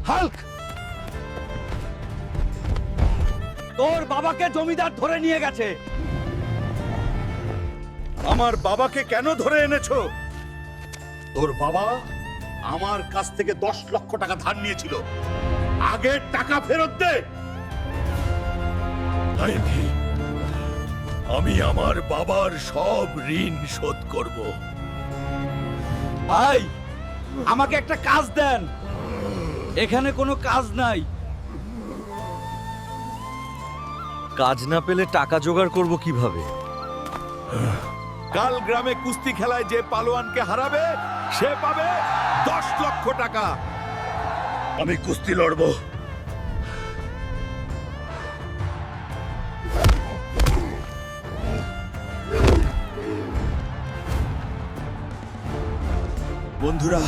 Hulk, তোর বাবাকে জমিদার ধরে নিয়ে গেছে। আমার বাবাকে কেন ধরে এনেছো? তোর বাবা আমার কাছ থেকে 10 লক্ষ টাকা ধার নিয়েছিল। আগের টাকা ফেরত দে। নাকি আমি আমার বাবার সব ঋণ শোধ করব। ভাই, আমাকে একটা কাজ দেন, এখানে কোনো কাজ নাই। কাজ না পেলে টাকা জোগাড় করব কিভাবে? কাল গ্রামে কুস্তি খেলায় যে পালোয়ানকে হারাবে সে পাবে 10 লক্ষ টাকা। আমি কুস্তি লড়বো। বন্ধুরা,